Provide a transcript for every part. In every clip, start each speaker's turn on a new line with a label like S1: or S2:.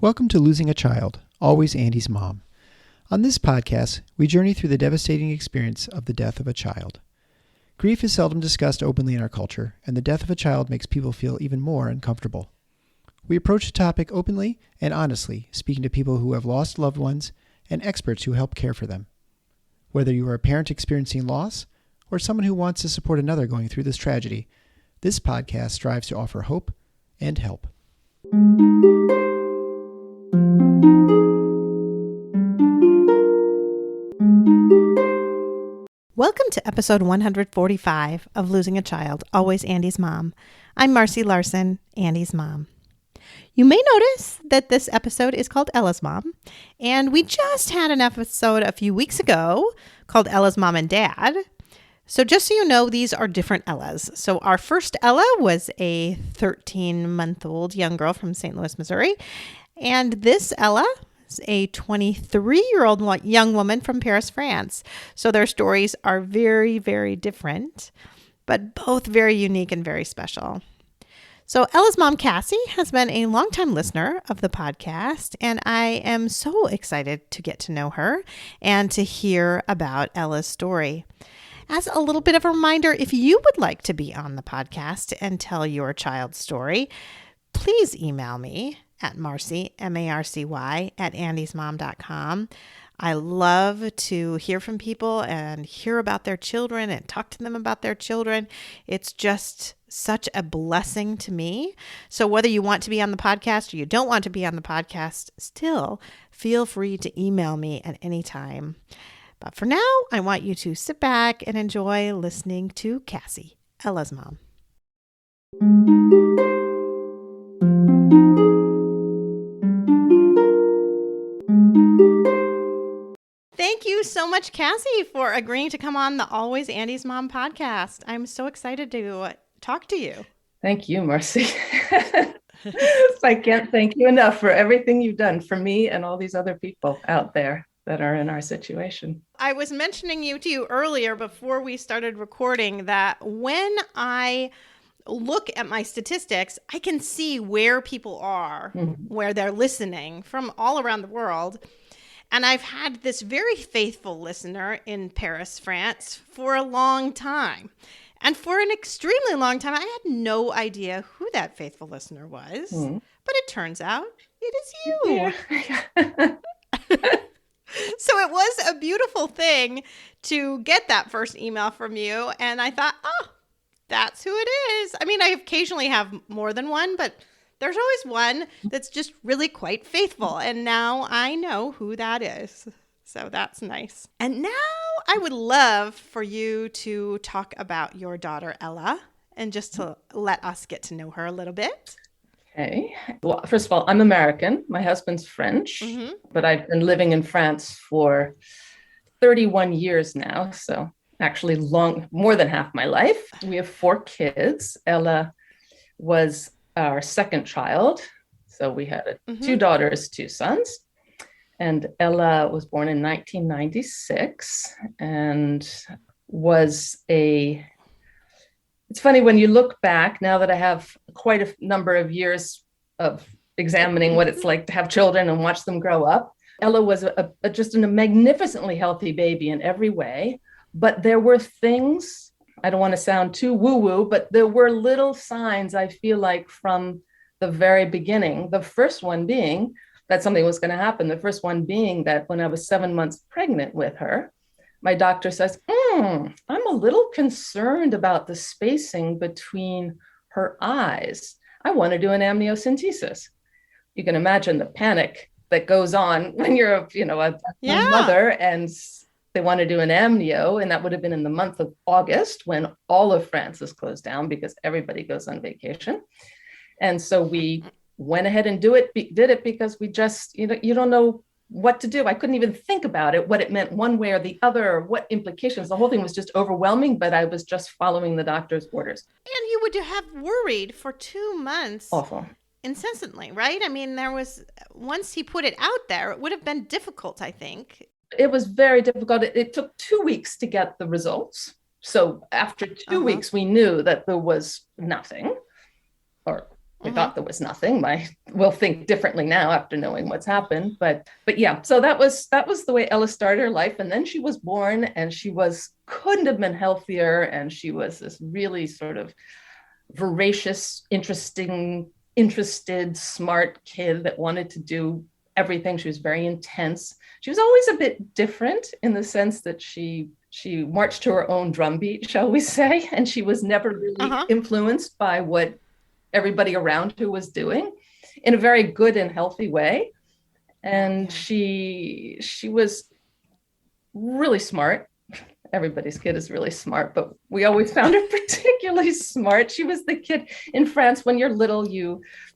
S1: Welcome to Losing a Child, Always Andy's Mom. On this podcast, we journey through the devastating experience of the death of a child. Grief is seldom discussed openly in our culture, and the death of a child makes people feel even more uncomfortable. We approach the topic openly and honestly, speaking to people who have lost loved ones and experts who help care for them. Whether you are a parent experiencing loss or someone who wants to support another going through this tragedy, this podcast strives to offer hope and help.
S2: Welcome to episode 145 of Losing a Child, Always Andy's Mom. I'm Marcy Larson, Andy's mom. You may notice that this episode is called Ella's Mom, and we just had an episode a few weeks ago called Ella's Mom and Dad. So just so you know, these are different Ellas. So our first Ella was a 13-month-old young girl from St. Louis, Missouri, and this Ella is a 23-year-old young woman from Paris, France. So their stories are very, very different, but both very unique and very special. So Ella's mom, Cassie, has been a longtime listener of the podcast, and I am so excited to get to know her and to hear about Ella's story. As a little bit of a reminder, if you would like to be on the podcast and tell your child's story, please email me at Marcy, M-A-R-C-Y, at andysmom.com. I love to hear from people and hear about their children and talk to them about their children. It's just such a blessing to me. So whether you want to be on the podcast or you don't want to be on the podcast, still feel free to email me at any time. But for now, I want you to sit back and enjoy listening to Cassie, Ella's mom. Thank you so much, Cassie, for agreeing to come on the Always Andy's Mom podcast. I'm so excited to talk to you.
S3: Thank you, Marcy. I can't thank you enough for everything you've done for me and all these other people out there that are in our situation.
S2: I was mentioning to you earlier before we started recording that when I look at my statistics, I can see where people are, where they're listening from all around the world. And I've had this very faithful listener in Paris, France for a long time. And for an extremely long time, I had no idea who that faithful listener was. But it turns out it is you.
S3: Yeah.
S2: So it was a beautiful thing to get that first email from you. And I thought, oh, that's who it is. I mean, I occasionally have more than one, but there's always one that's just really quite faithful. And now I know who that is. So that's nice. And now I would love for you to talk about your daughter, Ella, and just to let us get to know her a little bit.
S3: Okay. Well, first of all, I'm American. My husband's French, but I've been living in France for 31 years now. So actually more than half my life. We have 4 kids. Ella was our second child. So we had 2 daughters, 2 sons. And Ella was born in 1996 and it's funny when you look back, now that I have quite a number of years of examining what it's like to have children and watch them grow up. Ella was just a magnificently healthy baby in every way. But there were things, I don't want to sound too woo-woo, but there were little signs, I feel like, from the very beginning. The first one being that something was going to happen. The first one being that when I was 7 months pregnant with her, my doctor says, I'm a little concerned about the spacing between her eyes. I want to do an amniocentesis. You can imagine the panic that goes on when you're a mother and they want to do an amnio. And that would have been in the month of August when all of France is closed down because everybody goes on vacation. And so we went ahead and did it because we just, you don't know what to do. I couldn't even think about it, what it meant one way or the other, or what implications. The whole thing was just overwhelming, but I was just following the doctor's orders.
S2: And you would have worried for 2 months.
S3: Awful.
S2: Incessantly, right? I mean, once he put it out there, it would have been difficult, I think.
S3: It was very difficult. It took 2 weeks to get the results. So after 2 weeks, we knew that there was nothing, or We thought there was nothing. We'll think differently now after knowing what's happened. But yeah, so that was the way Ella started her life. And then she was born, and couldn't have been healthier. And she was this really sort of voracious, interested, smart kid that wanted to do everything. She was very intense. She was always a bit different in the sense that she marched to her own drumbeat, shall we say, and she was never really influenced by what everybody around her was doing, in a very good and healthy way. And she was really smart. Everybody's kid is really smart, but we always found her particularly smart. She was the kid in France. When you're little,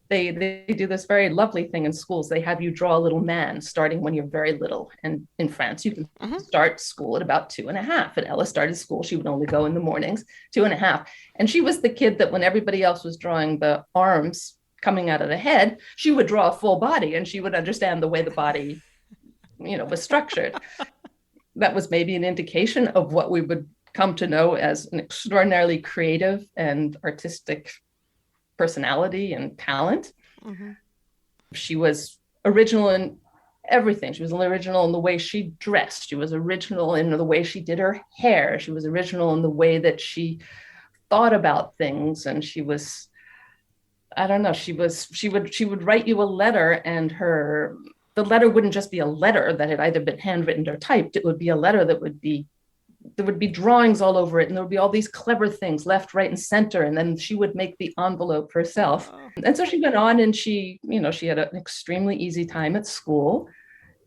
S3: they do this very lovely thing in schools. They have you draw a little man starting when you're very little. And in France, you can start school at about 2.5. And Ella started school. She would only go in the mornings, 2.5. And she was the kid that when everybody else was drawing the arms coming out of the head, she would draw a full body, and she would understand the way the body, was structured. That was maybe an indication of what we would come to know as an extraordinarily creative and artistic personality and talent. She was original in everything. She was original in the way she dressed. She was original in the way she did her hair. She was original in the way that she thought about things. And she was, I don't know, she would write you a letter, and the letter wouldn't just be a letter that had either been handwritten or typed. It would be a letter there would be drawings all over it, and there would be all these clever things left, right, and center. And then she would make the envelope herself. And so she went on, and she had an extremely easy time at school.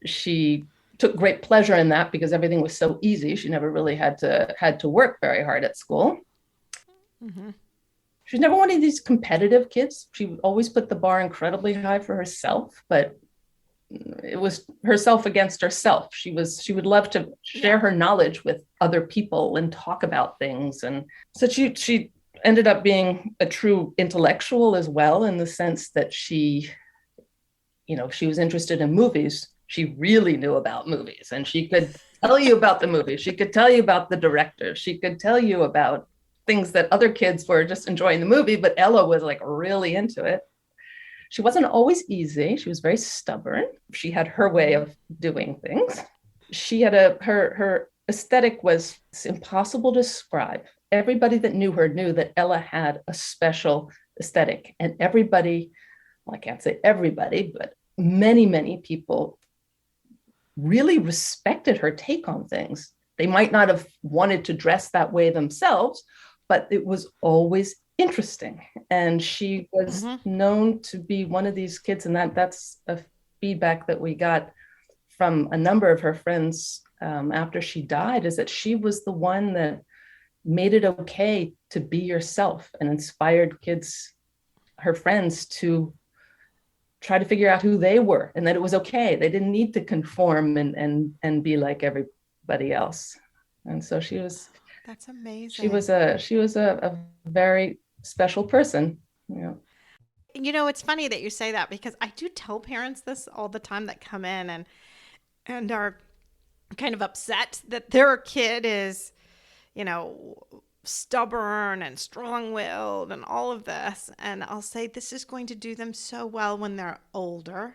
S3: She took great pleasure in that because everything was so easy. She never really had to work very hard at school. She's never one of these competitive kids. She would always put the bar incredibly high for herself, but it was herself against herself. She would love to share her knowledge with other people and talk about things. And so she ended up being a true intellectual as well, in the sense that she was interested in movies. She really knew about movies, and she could tell you about the movies. She could tell you about the directors. She could tell you about things that other kids were just enjoying the movie, but Ella was like really into it. She wasn't always easy. She was very stubborn. She had her way of doing things. She had her aesthetic was impossible to describe. Everybody that knew her knew that Ella had a special aesthetic, and everybody, well, I can't say everybody, but many, many people really respected her take on things. They might not have wanted to dress that way themselves, but it was always interesting. And she was known to be one of these kids, and that's a feedback that we got from a number of her friends after she died, is that she was the one that made it okay to be yourself and inspired kids, her friends, to try to figure out who they were, and that it was okay. They didn't need to conform and be like everybody else. And so she was,
S2: that's amazing.
S3: She was a very special person.
S2: It's funny that you say that, because I do tell parents this all the time that come in and are kind of upset that their kid is, stubborn and strong-willed and all of this. And I'll say this is going to do them so well when they're older,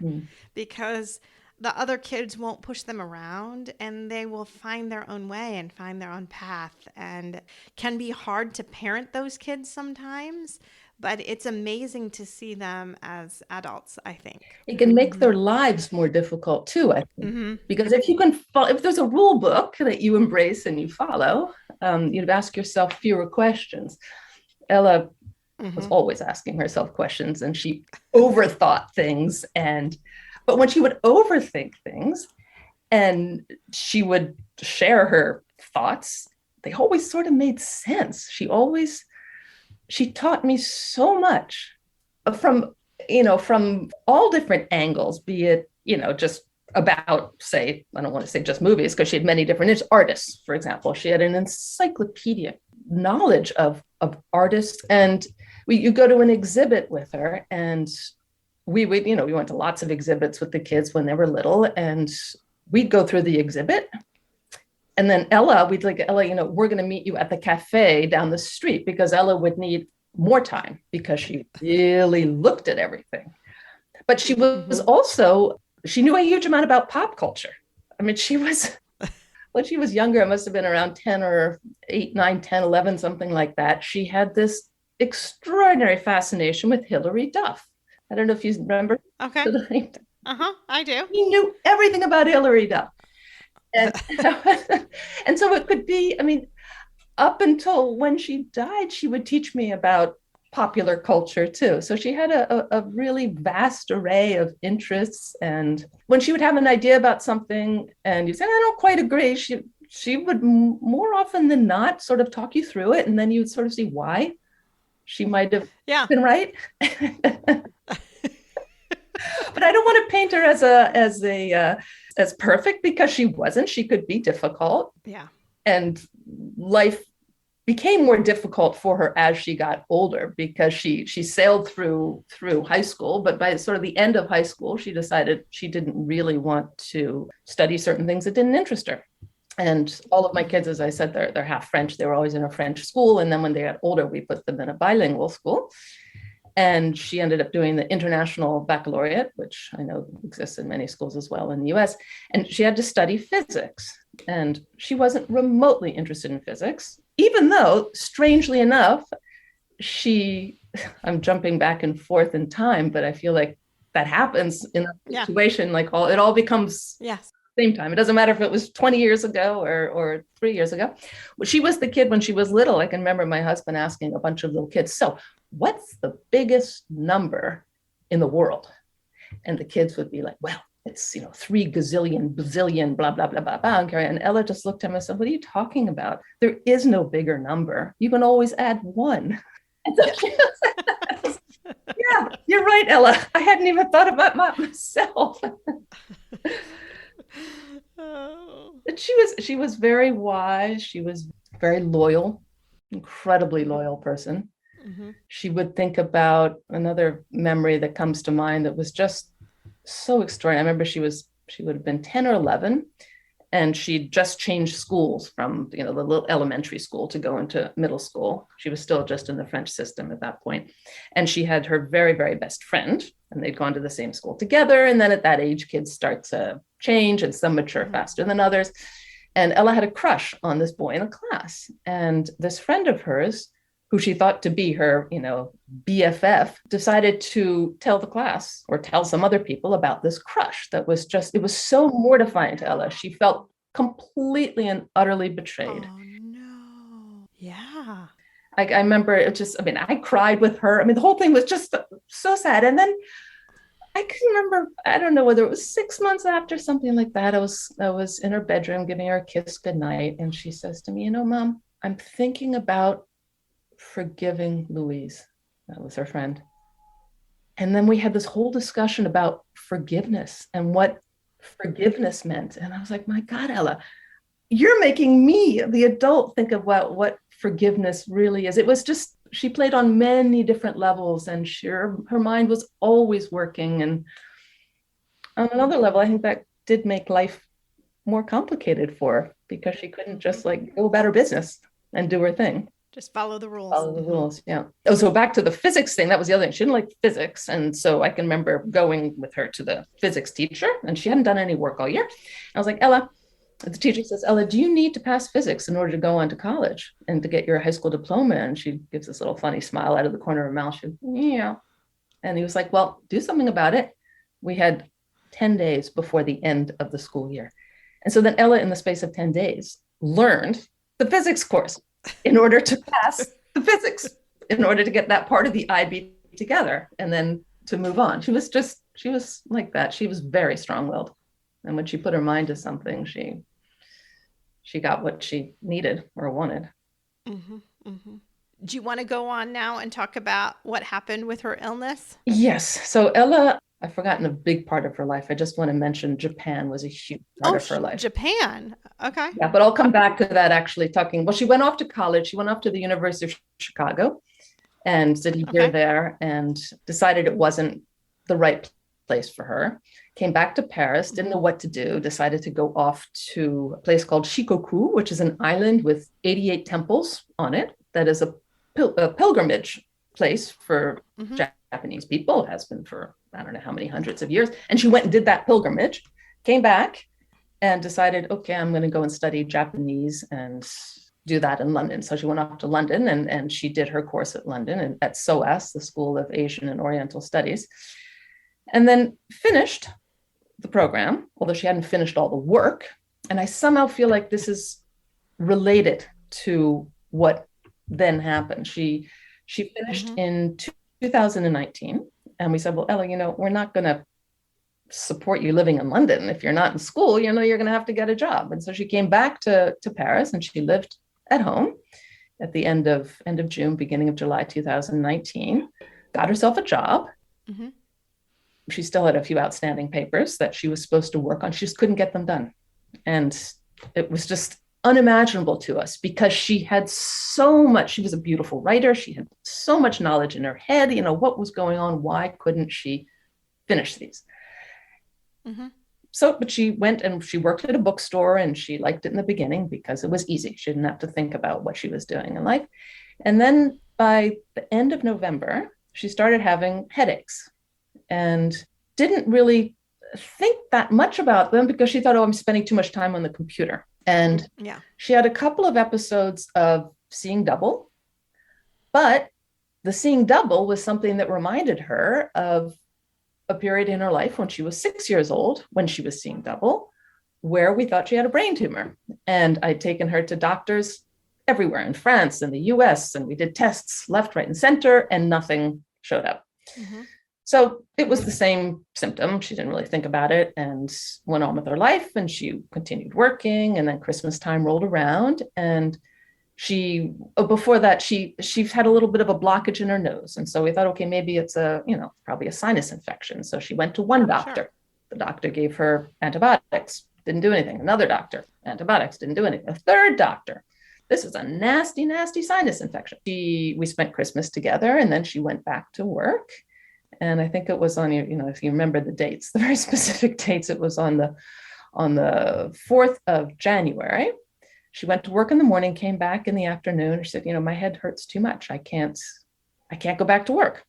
S2: because the other kids won't push them around, and they will find their own way and find their own path. And can be hard to parent those kids sometimes, but it's amazing to see them as adults, I think.
S3: It can make their lives more difficult too, I think. Because if there's a rule book that you embrace and you follow, you'd ask yourself fewer questions. Ella was always asking herself questions, and she overthought things. But when she would overthink things and she would share her thoughts, they always sort of made sense. She taught me so much from all different angles, be it, just about, say, I don't want to say just movies, because she had many different artists, for example. She had an encyclopedic knowledge of artists. And you go to an exhibit with her, and we went to lots of exhibits with the kids when they were little, and we'd go through the exhibit. And then we'd like, Ella, we're going to meet you at the cafe down the street, because Ella would need more time because she really looked at everything. But she was also, she knew a huge amount about pop culture. I mean, when she was younger, it must have been around 10 or 8, 9, 10, 11, something like that. She had this extraordinary fascination with Hilary Duff. I don't know if you remember.
S2: Okay.
S3: Hilary.
S2: I do.
S3: He knew everything about Hilary Duff. And, and so it could be, I mean, up until when she died, she would teach me about popular culture too. So she had a really vast array of interests. And when she would have an idea about something and you said, I don't quite agree, she would more often than not sort of talk you through it. And then you'd sort of see why she might have been right. But I don't want to paint her as perfect, because she wasn't. She could be difficult.
S2: Yeah.
S3: And life became more difficult for her as she got older, because she sailed through high school, but by sort of the end of high school, she decided she didn't really want to study certain things that didn't interest her. And all of my kids, as I said, they're half French. They were always in a French school. And then when they got older, we put them in a bilingual school. And she ended up doing the International Baccalaureate, which I know exists in many schools as well in the US. And she had to study physics. And she wasn't remotely interested in physics, even though, strangely enough, I'm jumping back and forth in time, but I feel like that happens in a situation, like it all becomes same time. It doesn't matter if it was 20 years ago or 3 years ago. Well, she was the kid when she was little. I can remember my husband asking a bunch of little kids, so what's the biggest number in the world? And the kids would be like, well, it's 3 gazillion, bazillion, blah, blah, blah, blah, blah. And Ella just looked at him and said, what are you talking about? There is no bigger number. You can always add 1. And so she was, yeah, you're right, Ella. I hadn't even thought about myself. But she was very wise. She was very loyal, incredibly loyal person. Mm-hmm. She would think about another memory that comes to mind that was just so extraordinary. I remember she would have been 10 or 11, and she'd just changed schools from the little elementary school to go into middle school. She was still just in the French system at that point. And she had her very, very best friend, and they'd gone to the same school together. And then at that age, kids start to change, and some mature faster than others. And Ella had a crush on this boy in a class. And this friend of hers, who she thought to be her, BFF, decided to tell the class or tell some other people about this crush that was it was so mortifying to Ella. She felt completely and utterly betrayed.
S2: Oh, no. Yeah.
S3: I remember I cried with her. I mean, the whole thing was just so sad. And then I can remember, I don't know whether it was 6 months after, something like that. I was in her bedroom giving her a kiss goodnight. And she says to me, Mom, I'm thinking about forgiving Louise. That was her friend. And then we had this whole discussion about forgiveness and what forgiveness meant. And I was like, my God, Ella, you're making me, the adult, think about what forgiveness really is. It was just, she played on many different levels, and her mind was always working. And on another level, I think that did make life more complicated for her, because she couldn't just go about her business and do her thing.
S2: Just follow the rules.
S3: Follow the rules, yeah. Oh, so back to the physics thing, that was the other thing. She didn't like physics. And so I can remember going with her to the physics teacher, and she hadn't done any work all year. I was like, Ella, the teacher says, Ella, do you need to pass physics in order to go on to college and to get your high school diploma? And she gives this little funny smile out of the corner of her mouth. She goes, yeah. And he was like, well, do something about it. We had 10 days before the end of the school year. And so then Ella, in the space of 10 days, learned the physics course in order to pass the physics, in order to get that part of the IB together and then to move on. She was like that. She was very strong-willed. And when she put her mind to something, she got what she needed or wanted.
S2: Mm-hmm, mm-hmm. Do you want to go on now and talk about what happened with her illness?
S3: Yes. So Ella, I've forgotten a big part of her life. I just want to mention Japan was a huge part of her life.
S2: Japan. Okay.
S3: Yeah, but I'll come back to that actually well, she went off to college. She went off to the University of Chicago and studied there, and decided it wasn't the right place for her. Came back to Paris, didn't know what to do, decided to go off to a place called Shikoku, which is an island with 88 temples on it. That is a pilgrimage place for Japanese people, has been for I don't know how many hundreds of years. And she went and did that pilgrimage, came back and decided, okay, I'm going to go and study Japanese and do that in London. So she went off to London and she did her course at London and at SOAS, the School of Asian and Oriental Studies, and then finished the program, although she hadn't finished all the work. And I somehow feel like this is related to what then happened. She finished in 2019, and we said, well, Ella, we're not going to support you living in London. If you're not in school, you're going to have to get a job. And so she came back to Paris, and she lived at home at the end of June, beginning of July 2019, got herself a job. She still had a few outstanding papers that she was supposed to work on. She just couldn't get them done. And it was just unimaginable to us because she had so much. She was a beautiful writer. She had so much knowledge in her head. What was going on? Why couldn't she finish these? So, but she went and she worked at a bookstore, and she liked it in the beginning because it was easy. She didn't have to think about what she was doing in life. And then by the end of November, she started having headaches and didn't really think that much about them because she thought, I'm spending too much time on the computer. And she had a couple of episodes of seeing double, but the seeing double was something that reminded her of a period in her life when she was 6 years old, when she was seeing double, where we thought she had a brain tumor. And I'd taken her to doctors everywhere in France and the US, and we did tests left, right, and center, and nothing showed up. So it was the same symptom. She didn't really think about it and went on with her life, and she continued working. And then Christmastime rolled around, and before that, she had a little bit of a blockage in her nose. And so we thought, okay, maybe it's probably a sinus infection. So she went to one doctor. Sure. The doctor gave her antibiotics, didn't do anything. Another doctor, antibiotics, didn't do anything. A third doctor, this is a nasty, nasty sinus infection. We spent Christmas together, and then she went back to work. And I think it was on, if you remember the dates, the very specific dates, it was on the 4th of January. She went to work in the morning, came back in the afternoon. She said, my head hurts too much. I can't go back to work.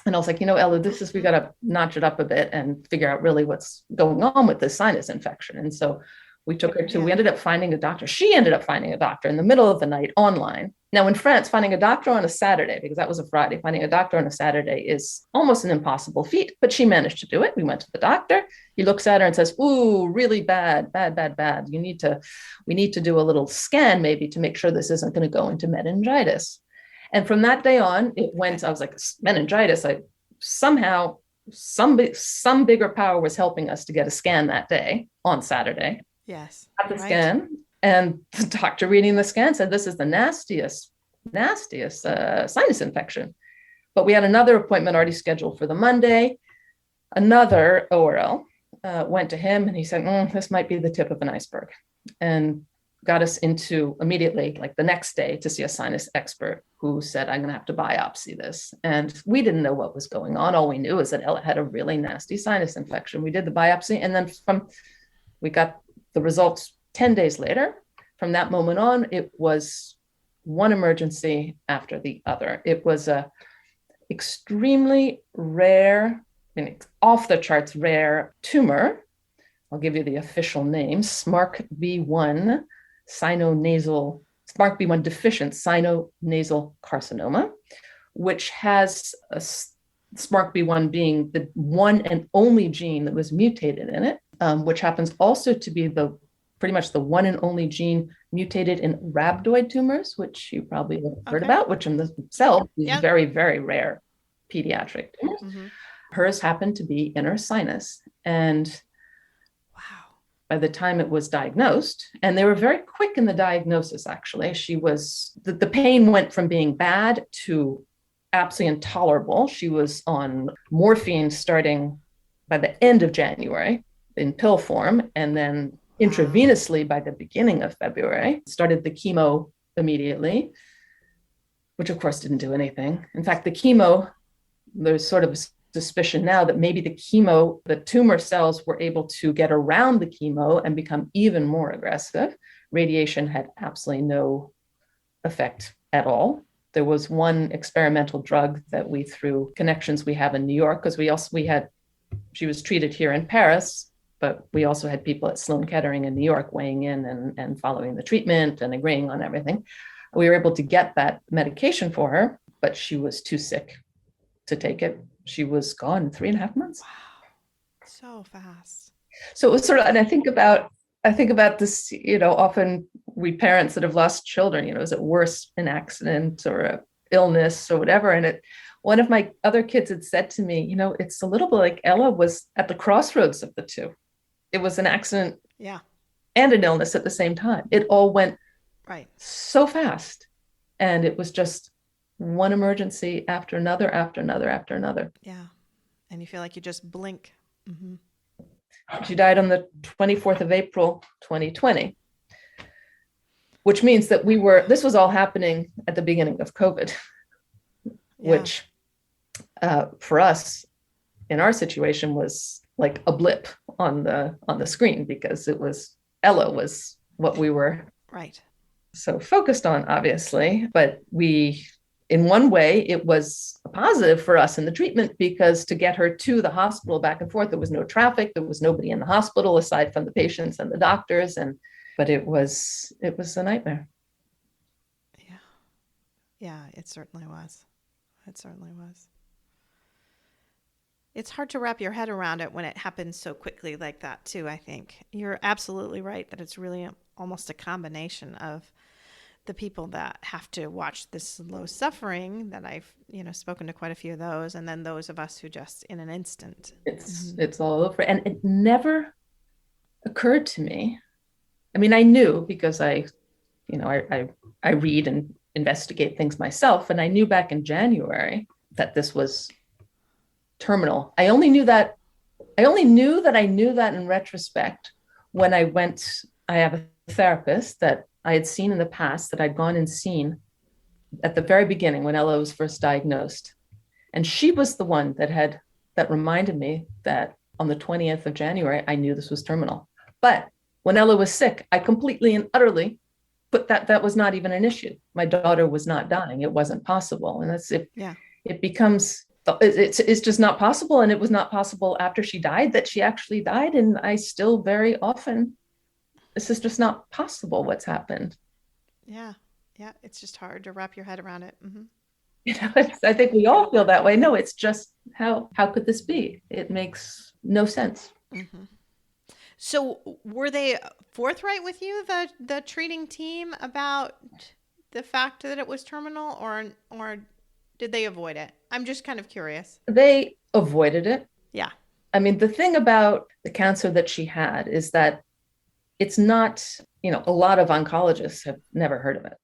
S3: And I was like, Ella, we got to notch it up a bit and figure out really what's going on with this sinus infection. And so we took her we ended up finding a doctor. She ended up finding a doctor in the middle of the night online. Now in France, finding a doctor on a Saturday, because that was a Friday, finding a doctor on a Saturday is almost an impossible feat, but she managed to do it. We went to the doctor. He looks at her and says, ooh, really bad. We need to do a little scan maybe to make sure this isn't going to go into meningitis. And from that day on, it went, I was like, meningitis, somehow some bigger power was helping us to get a scan that day on Saturday.
S2: Yes.
S3: Got the scan, and the doctor reading the scan said, this is the nastiest sinus infection. But we had another appointment already scheduled for the Monday. Another ORL went to him, and he said, this might be the tip of an iceberg, and got us into immediately, like the next day, to see a sinus expert who said, I'm going to have to biopsy this. And we didn't know what was going on. All we knew is that Ella had a really nasty sinus infection. We did the biopsy, and then we got the results 10 days later. From that moment on, it was one emergency after the other. It was a extremely rare, off the charts rare tumor. I'll give you the official name, SMARCB1 SMARCB1 deficient sinonasal carcinoma, which has SMARCB1 being the one and only gene that was mutated in it, which happens also to be pretty much the one and only gene mutated in rhabdoid tumors, which you probably have heard about, which in themselves is very, very rare pediatric tumors. Hers happened to be in her sinus. And by the time it was diagnosed, and they were very quick in the diagnosis, actually, the pain went from being bad to absolutely intolerable. She was on morphine starting by the end of January in pill form, and then intravenously by the beginning of February. Started the chemo immediately, which of course didn't do anything. In fact, the chemo, there's sort of a suspicion now that maybe the tumor cells were able to get around the chemo and become even more aggressive. Radiation had absolutely no effect at all. There was one experimental drug that we, through connections we have in New York, because she was treated here in Paris, but we also had people at Sloan Kettering in New York weighing in and following the treatment and agreeing on everything. We were able to get that medication for her, but she was too sick to take it. She was gone in 3.5 months.
S2: Wow. So fast.
S3: So it was sort of, and I think about this, often we parents that have lost children, is it worse an accident or a illness or whatever? And one of my other kids had said to me, it's a little bit like Ella was at the crossroads of the two. It was an accident and an illness at the same time. It all went so fast. And it was just one emergency after another, after another, after another.
S2: Yeah. And you feel like you just blink. Mm-hmm.
S3: She died on the 24th of April, 2020, which means that this was all happening at the beginning of COVID, which for us in our situation was like a blip on the screen, because Ella was what we were so focused on, obviously. But in one way, it was a positive for us in the treatment, because to get her to the hospital back and forth, there was no traffic. There was nobody in the hospital aside from the patients and the doctors. But it was a nightmare.
S2: Yeah. Yeah, it certainly was. It certainly was. It's hard to wrap your head around it when it happens so quickly like that, too, I think. You're absolutely right that it's really almost a combination of the people that have to watch this low suffering, that I've, spoken to quite a few of those, and then those of us who just in an instant.
S3: It's all over. And it never occurred to me. I mean, I knew, because I read and investigate things myself, and I knew back in January that this was terminal. I only knew that I knew that in retrospect when I have a therapist that I had seen in the past, that I'd gone and seen at the very beginning when Ella was first diagnosed. And she was the one that reminded me that on the 20th of January, I knew this was terminal. But when Ella was sick, I completely and utterly put that was not even an issue. My daughter was not dying. It wasn't possible. And that's it. Yeah. It becomes, it's just not possible. And it was not possible after she died that she actually died. And I still very often, this is just not possible what's happened.
S2: Yeah. Yeah. It's just hard to wrap your head around it. Mm-hmm.
S3: I think we all feel that way. No, it's just, how could this be? It makes no sense.
S2: Mm-hmm. So were they forthright with you, the treating team, about the fact that it was terminal, or did they avoid it? I'm just kind of curious.
S3: They avoided it.
S2: Yeah.
S3: I mean, the thing about the cancer that she had is that it's not, a lot of oncologists have never heard of it.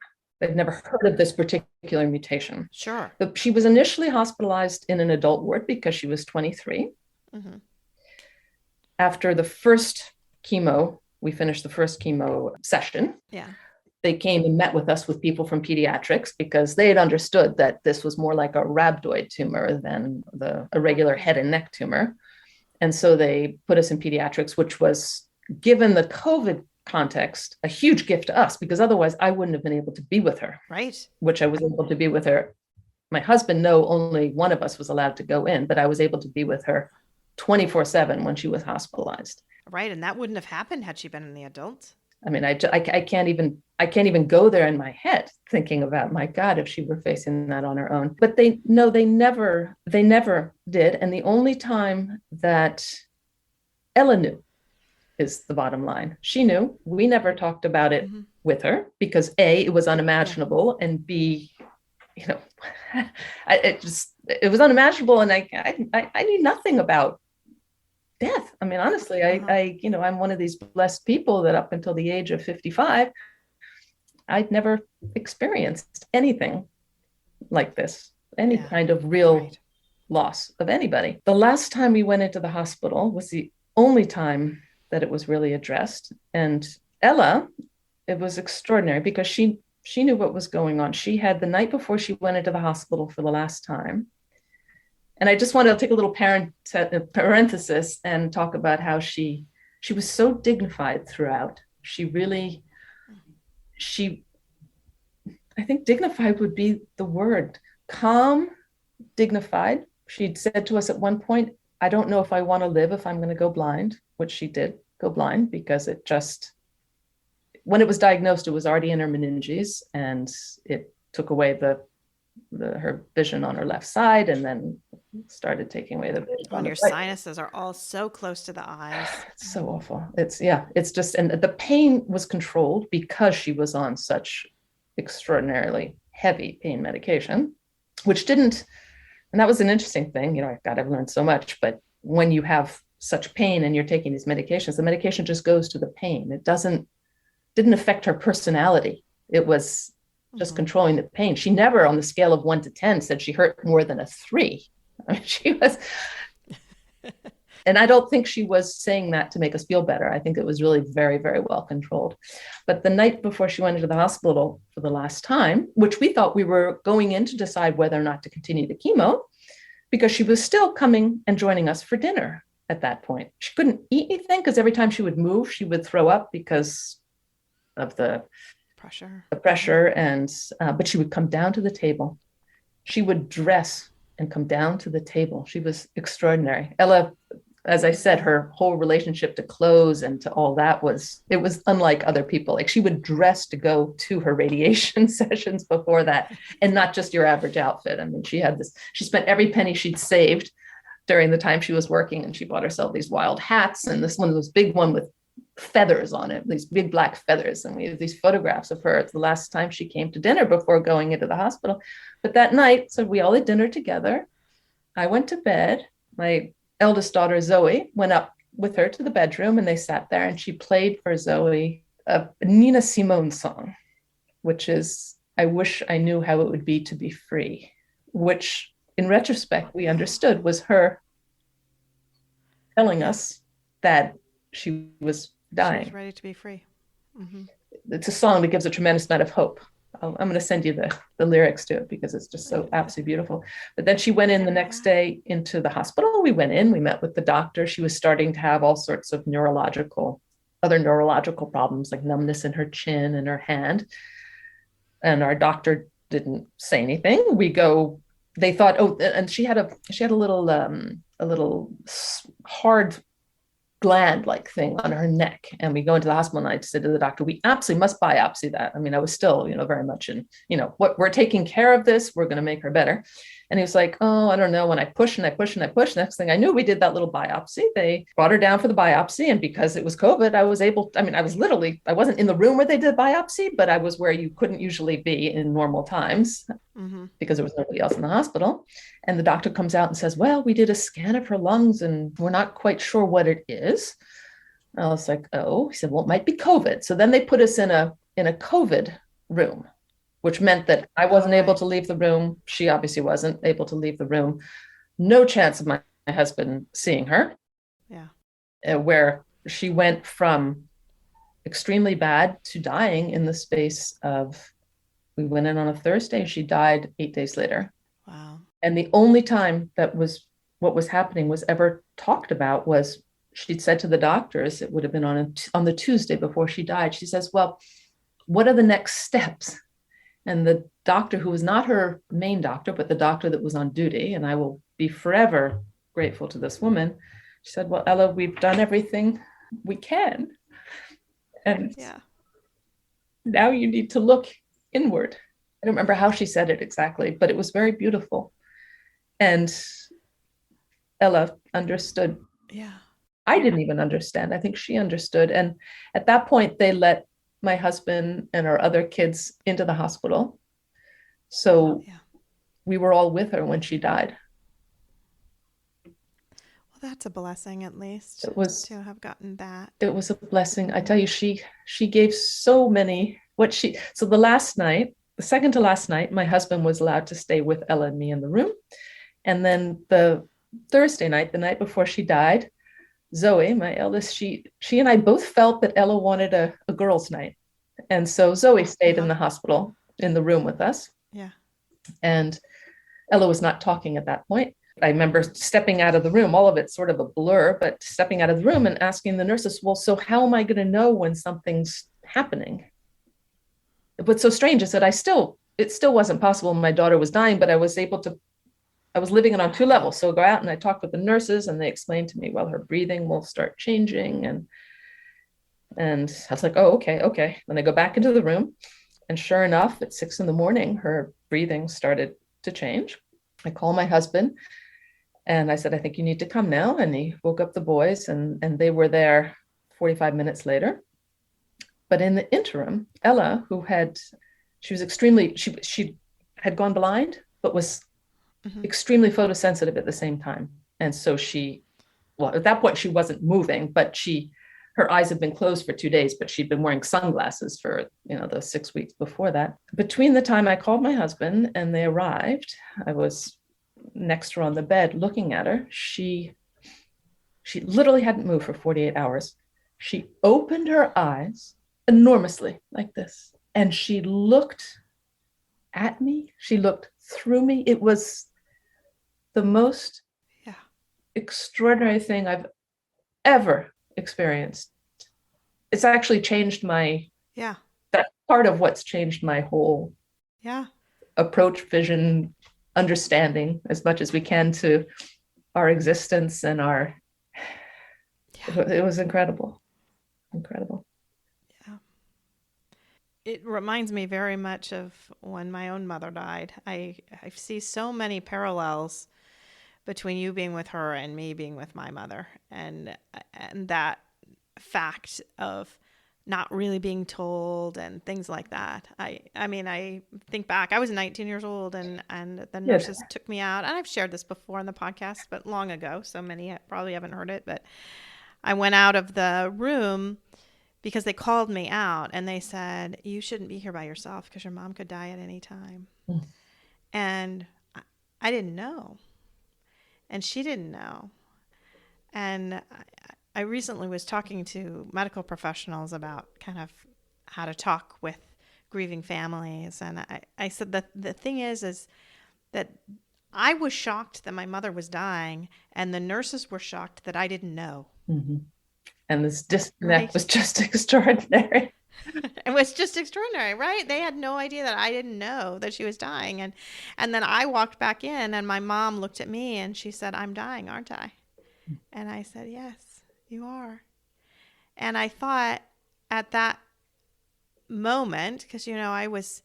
S3: They've never heard of this particular mutation.
S2: Sure.
S3: But she was initially hospitalized in an adult ward because she was 23. Mm-hmm. After the first chemo, we finished the first chemo session.
S2: Yeah.
S3: They came and met with us with people from pediatrics, because they had understood that this was more like a rhabdoid tumor than a regular head and neck tumor. And so they put us in pediatrics, which was, given the COVID context, a huge gift to us, because otherwise I wouldn't have been able to be with her.
S2: Right.
S3: Which I was able to be with her. My husband, no, only one of us was allowed to go in, but I was able to be with her 24/7 when she was hospitalized.
S2: Right. And that wouldn't have happened had she been in the adult. I
S3: mean, I can't even go there in my head thinking about, my God, if she were facing that on her own. But they never did. And the only time that Ella knew is the bottom line. She knew. We never talked about it mm-hmm. with her, because A, it was unimaginable, and B, it was unimaginable, and I knew nothing about death. I mean, honestly, uh-huh. I'm one of these blessed people that up until the age of 55, I'd never experienced anything like this, any kind of real loss of anybody. The last time we went into the hospital was the only time that it was really addressed. And Ella, it was extraordinary, because she knew what was going on. She had, the night before she went into the hospital for the last time, and I just wanted to take a little parenthesis and talk about how she was so dignified throughout. I think dignified would be the word. Calm, dignified. She'd said to us at one point, I don't know if I want to live if I'm going to go blind, which she did go blind because it just, when it was diagnosed, it was already in her meninges and it took away her vision on her left side and then started taking away the vision
S2: When
S3: on
S2: your
S3: the right.
S2: sinuses are all so close to the eyes.
S3: It's so awful. It's just, and the pain was controlled because she was on such extraordinarily heavy pain medication, which didn't, and that was an interesting thing. God, I've learned so much, but when you have such pain and you're taking these medications, the medication just goes to the pain. It didn't affect her personality. It was just controlling the pain. She never, on the scale of 1 to 10, said she hurt more than a 3. I mean, she was, and I don't think she was saying that to make us feel better. I think it was really very, very well controlled. But the night before she went into the hospital for the last time, which we thought we were going in to decide whether or not to continue the chemo, because she was still coming and joining us for dinner at that point. She couldn't eat anything because every time she would move, she would throw up because of the pressure. And but she would come down to the table. She would dress and come down to the table. She was extraordinary. Ella, as I said, her whole relationship to clothes and to all that was unlike other people. Like, she would dress to go to her radiation sessions before that, and not just your average outfit. I mean, she spent every penny she'd saved during the time she was working, and she bought herself these wild hats and this one was big one with feathers on it, these big black feathers. And we have these photographs of her. It's the last time she came to dinner before going into the hospital. But that night, so we all had dinner together. I went to bed. My eldest daughter, Zoe, went up with her to the bedroom and they sat there and she played for Zoe a Nina Simone song, which is, I wish I knew how it would be to be free, which in retrospect, we understood was her telling us that she was dying.
S2: She was ready to be free. Mm-hmm.
S3: It's a song that gives a tremendous amount of hope. I'm going to send you the lyrics to it because it's just so absolutely beautiful. But then she went in the next day into the hospital. We went in, we met with the doctor. She was starting to have all sorts of other neurological problems, like numbness in her chin and her hand. And our doctor didn't say anything. They thought, and she had a little hard gland-like thing on her neck. And we go into the hospital and I said to the doctor, we absolutely must biopsy that. I mean, I was still, very much in, what we're taking care of this, we're going to make her better. And he was like, oh, I don't know. When I push and I push and I push, next thing I knew, we did that little biopsy. They brought her down for the biopsy. And because it was COVID, I wasn't in the room where they did the biopsy, but I was where you couldn't usually be in normal times because there was nobody else in the hospital. And the doctor comes out and says, well, we did a scan of her lungs and we're not quite sure what it is. I was like, oh, he said, well, it might be COVID. So then they put us in a COVID room, which meant that I wasn't able to leave the room. She obviously wasn't able to leave the room. No chance of my husband seeing her. Yeah. Where she went from extremely bad to dying in the space of, we went in on a Thursday, she died 8 days later.
S2: Wow. And
S3: the only time what was happening was ever talked about was she'd said to the doctors, it would have been on the Tuesday before she died. She says, well, what are the next steps? And the doctor, who was not her main doctor, but the doctor that was on duty, and I will be forever grateful to this woman, she said, well, Ella, we've done everything we can. And now you need to look inward. I don't remember how she said it exactly, but it was very beautiful. And Ella understood.
S2: Yeah.
S3: I didn't even understand. I think she understood. And at that point, they let my husband and our other kids into the hospital. So we were all with her when she died.
S2: Well, that's a blessing, at least.
S3: It was
S2: to have gotten that.
S3: It was a blessing. I tell you, she gave so many. So the second to last night, my husband was allowed to stay with Ella and me in the room. And then the Thursday night, the night before she died, Zoe, my eldest, she and I both felt that Ella wanted a girls' night. And so Zoe stayed in the hospital in the room with us.
S2: Yeah.
S3: And Ella was not talking at that point. I remember stepping out of the room, all of it sort of a blur, but stepping out of the room and asking the nurses, well, so how am I going to know when something's happening? What's so strange is that I still it still wasn't possible. My daughter was dying, but I was living it on 2 levels. So I go out and I talk with the nurses and they explained to me, well, her breathing will start changing. And I was like, oh, okay. Then I go back into the room. And sure enough, at 6 a.m, her breathing started to change. I call my husband and I said, I think you need to come now. And he woke up the boys and they were there 45 minutes later. But in the interim, Ella, she had gone blind, but was extremely photosensitive at the same time. And so at that point she wasn't moving, but her eyes had been closed for 2 days, but she'd been wearing sunglasses for, those 6 weeks before that. Between the time I called my husband and they arrived, I was next to her on the bed looking at her. She literally hadn't moved for 48 hours. She opened her eyes enormously like this. And she looked at me. She looked through me. It was the most extraordinary thing I've ever experienced. It's actually changed that's part of what's changed my whole approach, vision, understanding as much as we can to our existence and it was incredible.
S2: It reminds me very much of when my own mother died. I see so many parallels between you being with her and me being with my mother, and that fact of not really being told and things like that. I mean, I think back, I was 19 years old and the nurses took me out, and I've shared this before on the podcast, but long ago, so many probably haven't heard it, but I went out of the room because they called me out and they said, you shouldn't be here by yourself because your mom could die at any time. And I didn't know. And she didn't know. And I recently was talking to medical professionals about kind of how to talk with grieving families. And I said that the thing is that I was shocked that my mother was dying, and the nurses were shocked that I didn't know.
S3: Mm-hmm. And this disconnect was just extraordinary.
S2: It was just extraordinary, right? They had no idea that I didn't know that she was dying. And then I walked back in and my mom looked at me and she said, I'm dying, aren't I? And I said, yes, you are. And I thought at that moment, because, I was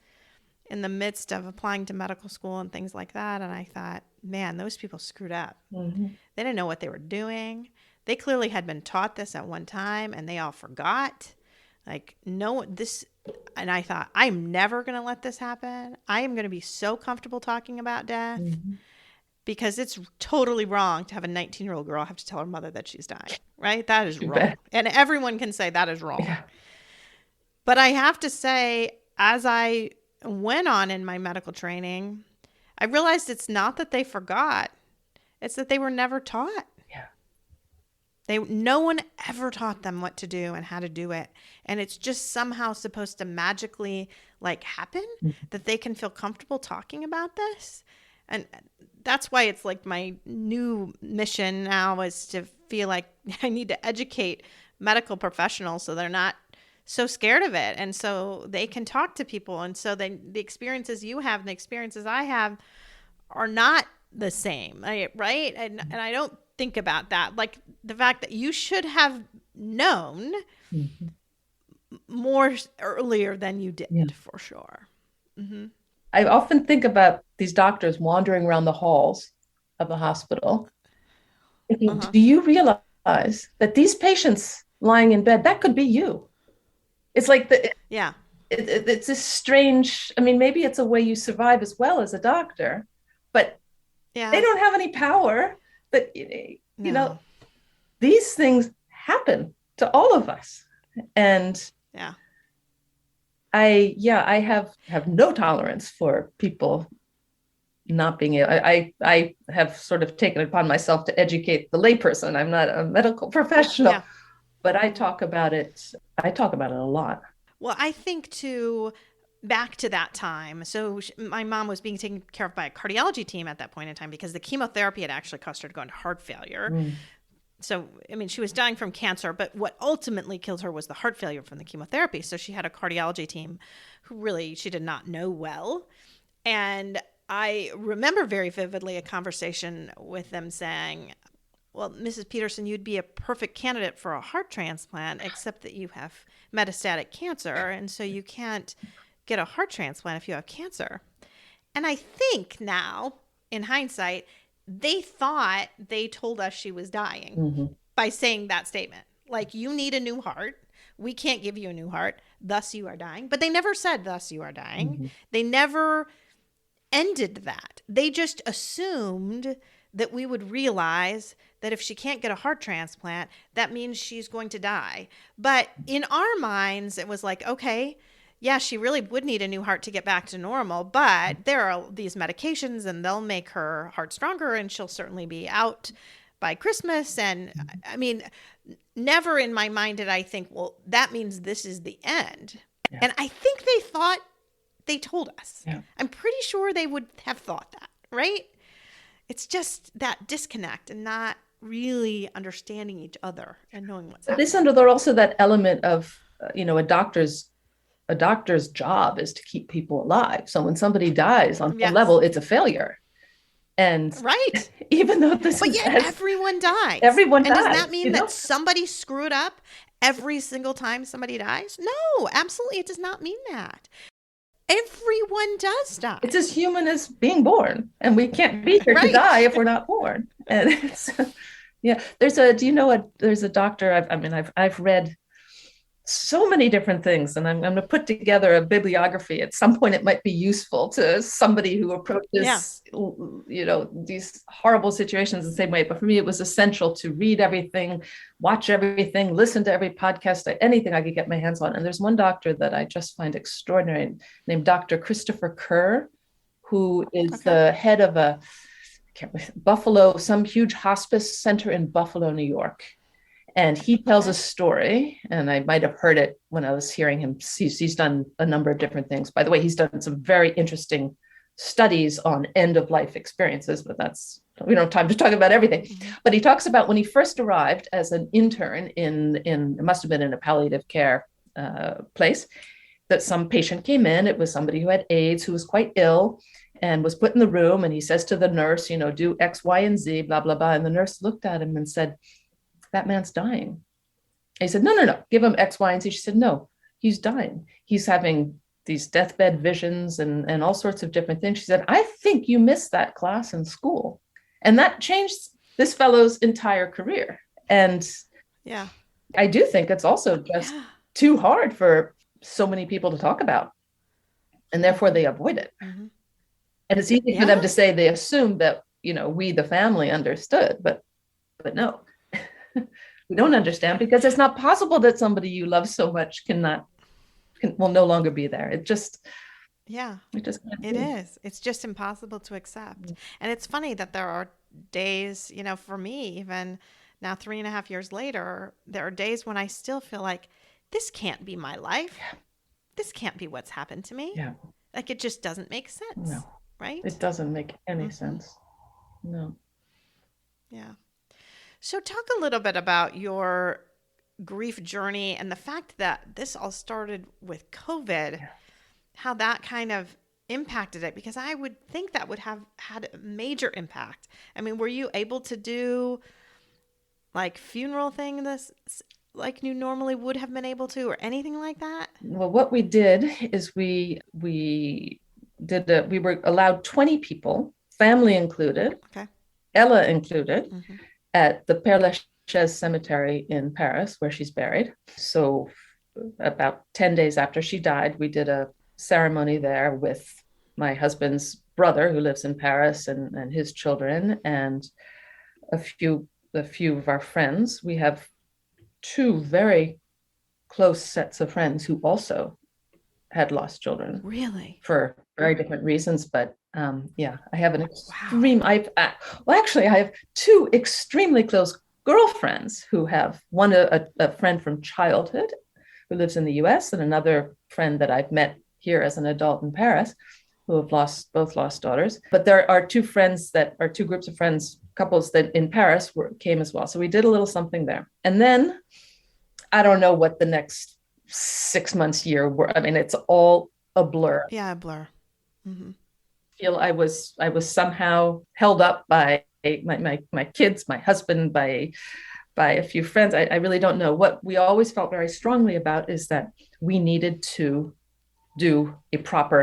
S2: in the midst of applying to medical school and things like that. And I thought, man, those people screwed up. Mm-hmm. They didn't know what they were doing. They clearly had been taught this at one time and they all forgot. And I thought, I'm never going to let this happen. I am going to be so comfortable talking about death because it's totally wrong to have a 19-year-old girl have to tell her mother that she's dying, right? That is wrong. And everyone can say that is wrong. Yeah. But I have to say, as I went on in my medical training, I realized it's not that they forgot. It's that they were never taught. No one ever taught them what to do and how to do it. And it's just somehow supposed to magically happen that they can feel comfortable talking about this. And that's why it's my new mission now is to feel like I need to educate medical professionals so they're not so scared of it. And so they can talk to people. And so the experiences you have and the experiences I have are not the same, right? And I don't think about that, the fact that you should have known more earlier than you did, for sure. Mm-hmm.
S3: I often think about these doctors wandering around the halls of the hospital. Do you realize that these patients lying in bed, that could be you? It's it's a strange, maybe it's a way you survive as well as a doctor, but they don't have any power. But, these things happen to all of us. And I have no tolerance for people not being able. I have sort of taken it upon myself to educate the layperson. I'm not a medical professional, but I talk about it. I talk about it a lot.
S2: Well, I think back to that time. So my mom was being taken care of by a cardiology team at that point in time because the chemotherapy had actually caused her to go into heart failure. So, I mean, she was dying from cancer, but what ultimately killed her was the heart failure from the chemotherapy. So she had a cardiology team who really, she did not know well. And I remember very vividly a conversation with them saying, well, Mrs. Peterson, you'd be a perfect candidate for a heart transplant, except that you have metastatic cancer. And so you can't get a heart transplant if you have cancer. And I think now, in hindsight, they thought they told us she was dying by saying that statement. Like, you need a new heart. We can't give you a new heart. Thus you are dying. But they never said, thus you are dying. They never ended that. They just assumed that we would realize that if she can't get a heart transplant, that means she's going to die. But in our minds, it was like, okay, yeah, she really would need a new heart to get back to normal, but there are these medications and they'll make her heart stronger and she'll certainly be out by Christmas. And I mean, never in my mind did I think, well, that means this is the end. Yeah. And I think they thought they told us. Yeah. I'm pretty sure they would have thought that, right? It's just that disconnect and not really understanding each other and knowing what's happening.
S3: This under, there also that element of, a doctor's job is to keep people alive. So when somebody dies on some level, it's a failure. And
S2: right,
S3: even though this,
S2: but yet everyone dies.
S3: Everyone dies.
S2: And does that mean that somebody screwed up every single time somebody dies? No, absolutely, it does not mean that. Everyone does die.
S3: It's as human as being born, and we can't be here to die if we're not born. And it's, there's a doctor. I've read so many different things, and I'm going to put together a bibliography. At some point, it might be useful to somebody who approaches, these horrible situations the same way. But for me, it was essential to read everything, watch everything, listen to every podcast, anything I could get my hands on. And there's one doctor that I just find extraordinary, named Dr. Christopher Kerr, who is the head of Buffalo, some huge hospice center in Buffalo, New York. And he tells a story, and I might have heard it when I was hearing him. He's done a number of different things. By the way, he's done some very interesting studies on end-of-life experiences, but we don't have time to talk about everything. But he talks about when he first arrived as an intern it must have been in a palliative care place, that some patient came in. It was somebody who had AIDS, who was quite ill, and was put in the room. And he says to the nurse, do X, Y, and Z, blah, blah, blah. And the nurse looked at him and said, that man's dying. And he said, no, give him X, Y, and Z. She said, no, he's dying. He's having these deathbed visions and all sorts of different things. She said, I think you missed that class in school. And that changed this fellow's entire career. And I do think it's also just too hard for so many people to talk about. And therefore they avoid it. And it's easy for them to say they assume that, we, the family, understood, but no. We don't understand, because it's not possible that somebody you love so much will no longer be there. It just
S2: it is. It's just impossible to accept. And it's funny that there are days, for me, even now 3.5 years later, there are days when I still feel like this can't be my life. This can't be what's happened to me. Like, it just doesn't make sense.
S3: No.
S2: Right?
S3: It doesn't make any sense. No.
S2: Yeah. So talk a little bit about your grief journey and the fact that this all started with COVID, how that kind of impacted it, because I would think that would have had a major impact. I mean, were you able to do like funeral thing like you normally would have been able to, or anything like that?
S3: Well, what we did is we were allowed 20 people, family included, Ella included, at the Père Lachaise Cemetery in Paris, where she's buried. So about 10 days after she died, we did a ceremony there with my husband's brother, who lives in Paris, and his children, and a few of our friends. We have 2 very close sets of friends who also had lost children.
S2: Really?
S3: For very different reasons, but I have an extreme. I have 2 extremely close girlfriends who have one a friend from childhood who lives in the U.S. and another friend that I've met here as an adult in Paris, who have both lost daughters. But there are 2 friends that are 2 groups of friends, couples that in Paris came as well. So we did a little something there. And then I don't know what the next 6 months, year were. I mean, it's all a blur.
S2: Yeah, a blur. Mm-hmm.
S3: Feel I was somehow held up by my kids, my husband, by a few friends. I really don't know. What we always felt very strongly about is that we needed to do a proper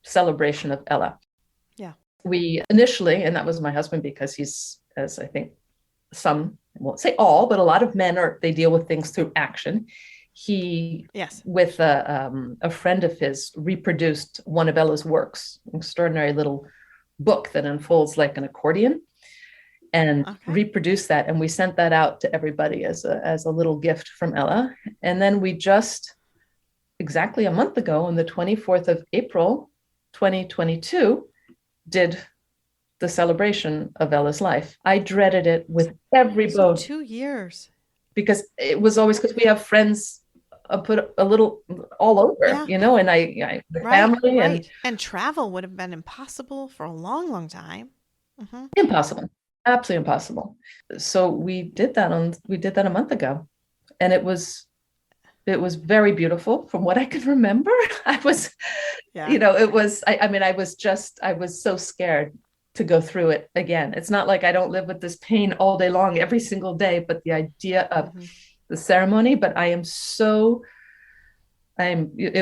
S3: celebration of Ella.
S2: Yeah.
S3: We initially, and that was my husband, because he's, as I think some, I won't say all, but a lot of men they deal with things through action. He,
S2: yes,
S3: with a friend of his, reproduced one of Ella's works, an extraordinary little book that unfolds like an accordion, and reproduced that. And we sent that out to everybody as a little gift from Ella. And then we just exactly a month ago, on the 24th of April, 2022, did the celebration of Ella's life. I dreaded it with every bone.
S2: 2 years.
S3: Because it was always, because we have friends put a little all over, you know, and the family.
S2: And travel would have been impossible for a long, long time. Mm-hmm.
S3: Impossible. Absolutely impossible. So we did that a month ago, and it was very beautiful from what I can remember. I was, it was, I was so scared to go through it again. It's not like I don't live with this pain all day long, every single day, but the idea of the ceremony, but it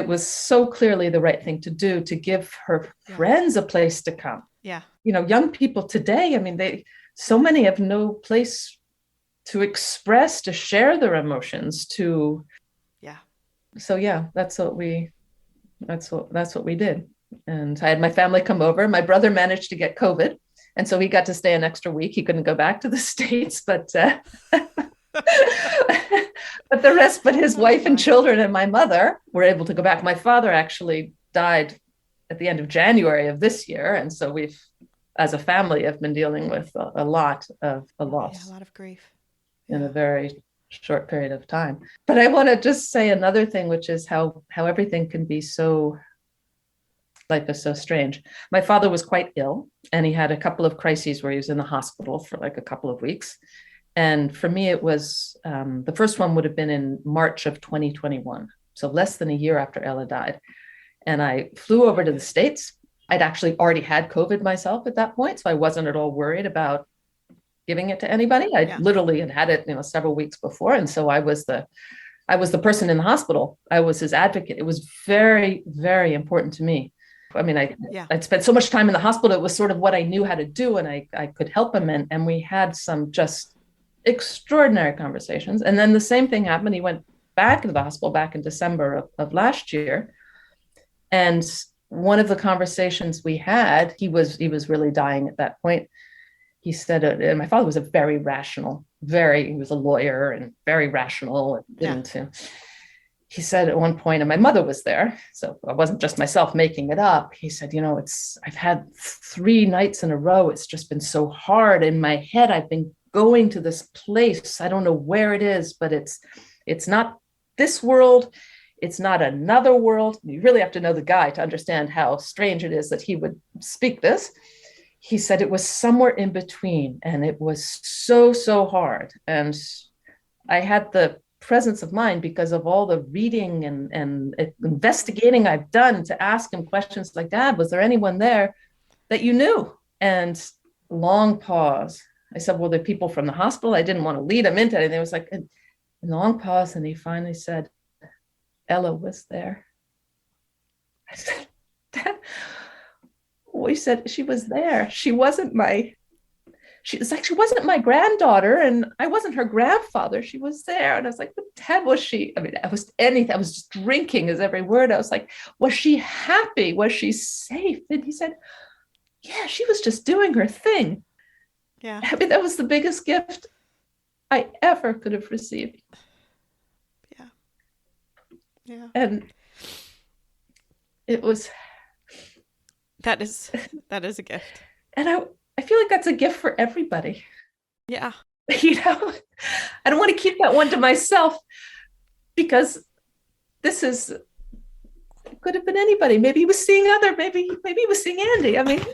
S3: was so clearly the right thing to do, to give her friends a place to come.
S2: Yeah. You
S3: know, young people today, I mean, so many have no place to express, to share their emotions, to. So that's what we did. And I had my family come over. My brother managed to get COVID, and so he got to stay an extra week. He couldn't go back to the States, but but his wife and children and my mother were able to go back. My father actually died at the end of January of this year, and so we've, as a family, have been dealing with a lot of loss,
S2: a lot of grief
S3: in a very short period of time. But I want to just say another thing, which is how everything can be so. Life is so strange. My father was quite ill, and he had a couple of crises where he was in the hospital for like a couple of weeks. And for me, it was the first one would have been in March of 2021, so less than a year after Ella died. And I flew over to the States. I'd actually already had COVID myself at that point, so I wasn't at all worried about giving it to anybody. I literally had it, several weeks before, and so I was the person in the hospital. I was his advocate. It was very, very important to me. I mean, I'd spent so much time in the hospital. It was sort of what I knew how to do, and I could help him. And we had some just extraordinary conversations. And then the same thing happened. He went back to the hospital back in December of last year. And one of the conversations we had, he was really dying at that point. He said, and my father was he was a lawyer and very rational. He said at one point, and my mother was there, so it wasn't just myself making it up. He said, I've had 3 nights in a row. It's just been so hard in my head. I've been going to this place. I don't know where it is, but it's not this world. It's not another world. You really have to know the guy to understand how strange it is that he would speak this. He said it was somewhere in between, and it was so, so hard. And I had the presence of mind because of all the reading and investigating I've done to ask him questions like, Dad, was there anyone there that you knew? And long pause. I said, well, the people from the hospital. I didn't want to lead him into anything. It was like a long pause. And he finally said, Ella was there. I said, Dad, well, he said, she was there. She wasn't my granddaughter, and I wasn't her grandfather. She was there. And I was like, what the hell was she? I mean, I was anything. I was just drinking his every word. I was like, was she happy? Was she safe? And he said, yeah, she was just doing her thing.
S2: Yeah.
S3: I mean, that was the biggest gift I ever could have received.
S2: Yeah. Yeah.
S3: And it was.
S2: That is a gift.
S3: And I feel like that's a gift for everybody.
S2: Yeah.
S3: I don't want to keep that one to myself, because it could have been anybody. Maybe he was seeing maybe he was seeing Andy. I mean,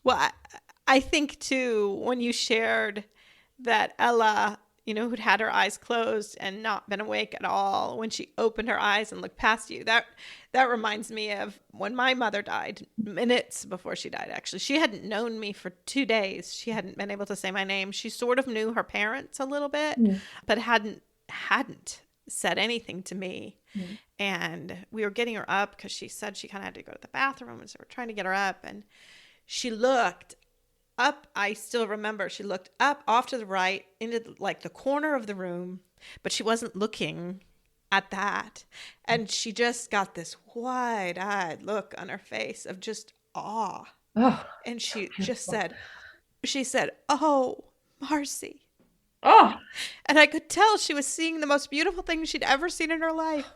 S2: Well, I think too, when you shared that Ella, who'd had her eyes closed and not been awake at all, when she opened her eyes and looked past you, that reminds me of when my mother died, minutes before she died, actually. She hadn't known me for 2 days. She hadn't been able to say my name. She sort of knew her parents a little bit, but hadn't said anything to me. And we were getting her up because she said she kind of had to go to the bathroom, and so we're trying to get her up, and she looked up. I still remember she looked up off to the right into like the corner of the room, but she wasn't looking at that. And she just got this wide-eyed look on her face of just awe.
S3: Oh,
S2: and she just said, "Oh, Marcy."
S3: Oh,
S2: And I could tell she was seeing the most beautiful thing she'd ever seen in her life.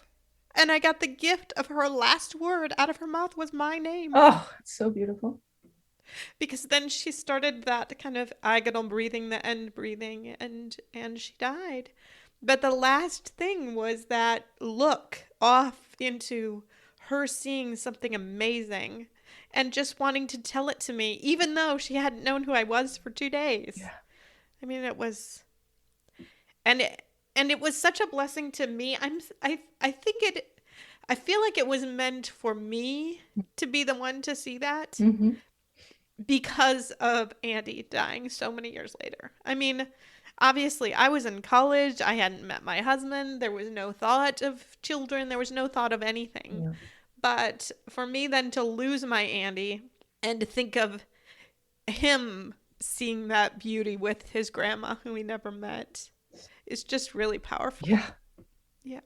S2: And I got the gift of her last word out of her mouth was my name.
S3: oh, it's so beautiful.
S2: Because then she started that kind of agonal breathing, the end breathing, and she died. But the last thing was that look off into her seeing something amazing and just wanting to tell it to me, even though she hadn't known who I was for 2 days.
S3: Yeah.
S2: I mean, it was, and it was such a blessing to me. I feel like it was meant for me to be the one to see that.
S3: Mm-hmm.
S2: Because of Andy dying so many years later. I mean, obviously, I was in college. I hadn't met my husband. There was no thought of children. There was no thought of anything.
S3: Yeah.
S2: But for me then to lose my Andy and to think of him seeing that beauty with his grandma, who he never met, is just really powerful.
S3: Yeah.
S2: Yeah.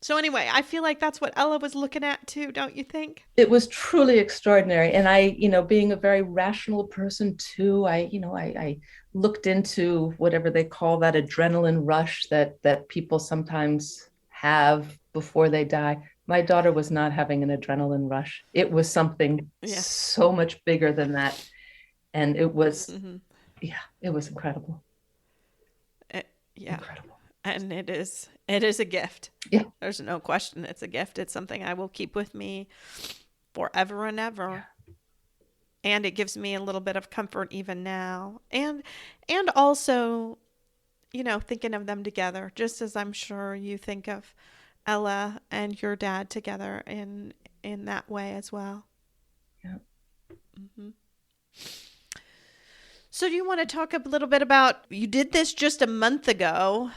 S2: So anyway, I feel like that's what Ella was looking at too, don't you think?
S3: It was truly extraordinary. And I, being a very rational person too, I looked into whatever they call that adrenaline rush that people sometimes have before they die. My daughter was not having an adrenaline rush. It was something so much bigger than that. And it was, it was incredible. Incredible.
S2: And it is a gift.
S3: Yeah.
S2: There's no question. It's a gift. It's something I will keep with me forever and ever. Yeah. And it gives me a little bit of comfort even now. And also, thinking of them together, just as I'm sure you think of Ella and your dad together in that way as well.
S3: Yeah.
S2: Mm-hmm. So do you want to talk a little bit about, you did this just a month ago.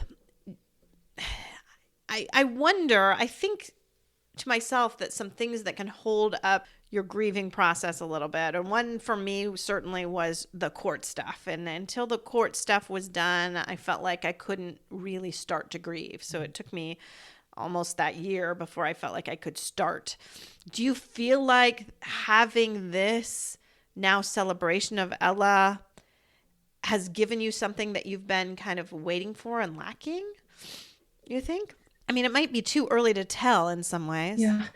S2: I wonder, I think to myself that some things that can hold up your grieving process a little bit. And one for me certainly was the court stuff. And until the court stuff was done, I felt like I couldn't really start to grieve. So it took me almost that year before I felt like I could start. Do you feel like having this now celebration of Ella has given you something that you've been kind of waiting for and lacking, you think? I mean, it might be too early to tell in some ways.
S3: Yeah.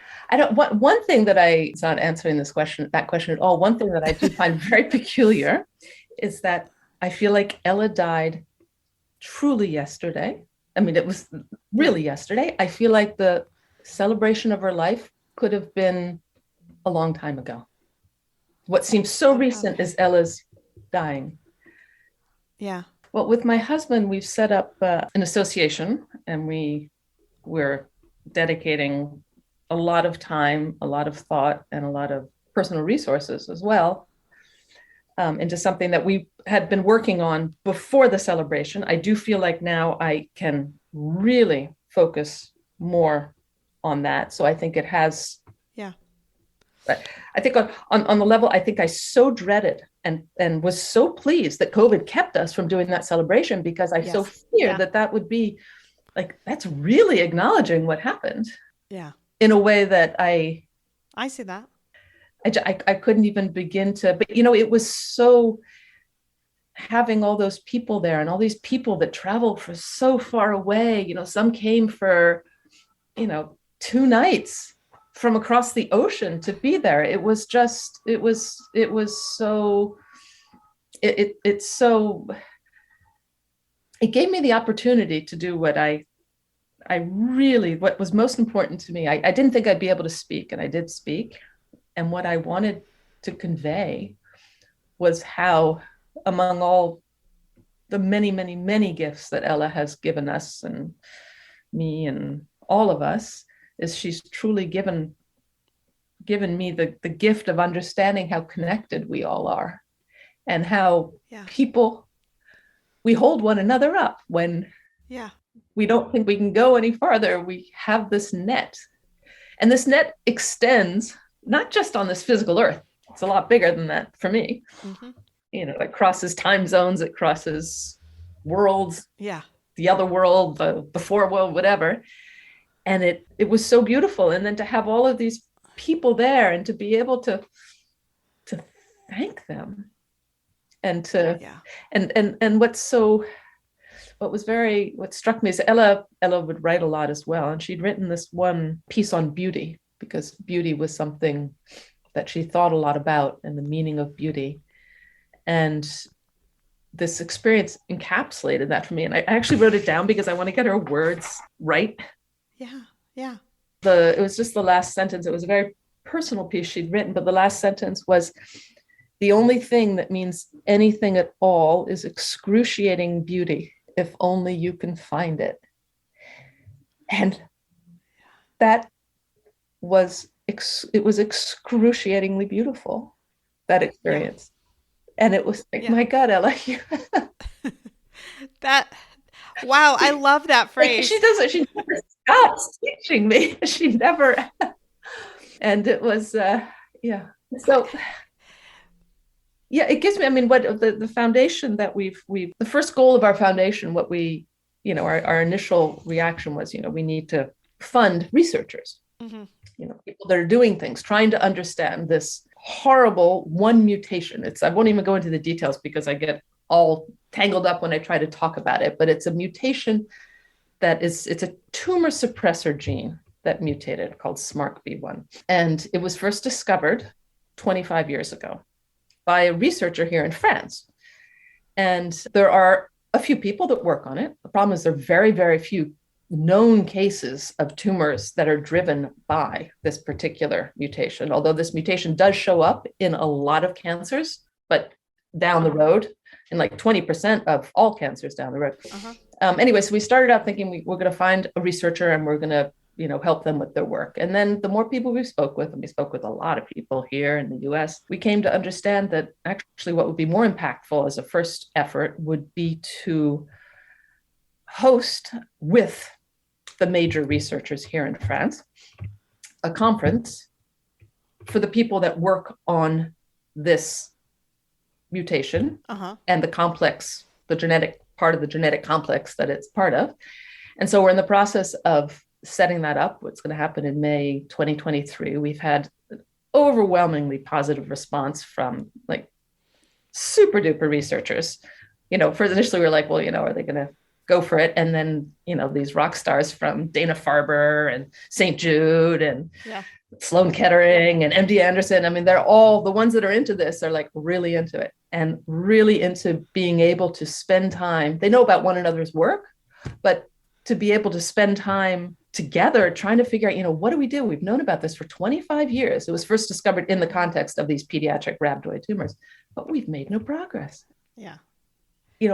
S3: One thing that it's not answering that question at all. One thing that I do find very peculiar is that I feel like Ella died truly yesterday. I mean, it was really yesterday. I feel like the celebration of her life could have been a long time ago. What seems so recent is Ella's dying.
S2: Yeah.
S3: Well, with my husband, we've set up an association, and we're dedicating a lot of time, a lot of thought, and a lot of personal resources as well into something that we had been working on before the celebration. I do feel like now I can really focus more on that. So I think it has. Yeah. I think on the level, I think I so dreaded and was so pleased that COVID kept us from doing that celebration, because I so feared that would be like, that's really acknowledging what happened.
S2: Yeah.
S3: In a way that I
S2: see that.
S3: I couldn't even begin to, but it was so, having all those people there and all these people that traveled for so far away, some came for, 2 nights from across the ocean to be there. It was so, it gave me the opportunity to do what what was most important to me. I didn't think I'd be able to speak, and I did speak. And what I wanted to convey was how, among all the many, many, many gifts that Ella has given us and me and all of us, is she's truly given me the gift of understanding how connected we all are, and how people, we hold one another up when we don't think we can go any farther. We have this net, and this net extends not just on this physical earth. It's a lot bigger than that for me. It crosses time zones, it crosses worlds, the other world, the before world, whatever. And it was so beautiful. And then to have all of these people there and to be able to thank them, and to and what struck me is Ella would write a lot as well, and she'd written this one piece on beauty, because beauty was something that she thought a lot about, and the meaning of beauty. And this experience encapsulated that for me. And I actually wrote it down because I want to get her words right. It was just the last sentence. It was a very personal piece she'd written, but the last sentence was, "The only thing that means anything at all is excruciating beauty, if only you can find it." And that was, it was excruciatingly beautiful, that experience. And it was like, my God, Ella.
S2: Wow, I love that phrase.
S3: She doesn't, she never stops teaching me. She never. And it was, So, it gives me, what the foundation that we've, the first goal of our foundation, what we, our initial reaction was, we need to fund researchers, people that are doing things, trying to understand this horrible one mutation. I won't even go into the details because I get all tangled up when I try to talk about it, but it's a mutation it's a tumor suppressor gene that mutated, called SMARCB1. And it was first discovered 25 years ago by a researcher here in France. And there are a few people that work on it. The problem is there are very, very few known cases of tumors that are driven by this particular mutation, although this mutation does show up in a lot of cancers, but down the road, in like 20% of all cancers down the road. Anyway, so we started out thinking we're going to find a researcher and we're going to, help them with their work. And then the more people we spoke with, and we spoke with a lot of people here in the US, we came to understand that actually what would be more impactful as a first effort would be to host, with the major researchers here in France, a conference for the people that work on this mutation and the complex, the genetic part of the genetic complex that it's part of. And so we're in the process of setting that up. What's going to happen in May 2023. We've had an overwhelmingly positive response from like super duper researchers. First initially we were like, well, are they going to go for it? And then, these rock stars from Dana-Farber and St. Jude and Sloan Kettering and MD Anderson. They're all, the ones that are into this are like really into it and really into being able to spend time. They know about one another's work, but to be able to spend time together trying to figure out, what do we do? We've known about this for 25 years. It was first discovered in the context of these pediatric rhabdoid tumors, but we've made no progress.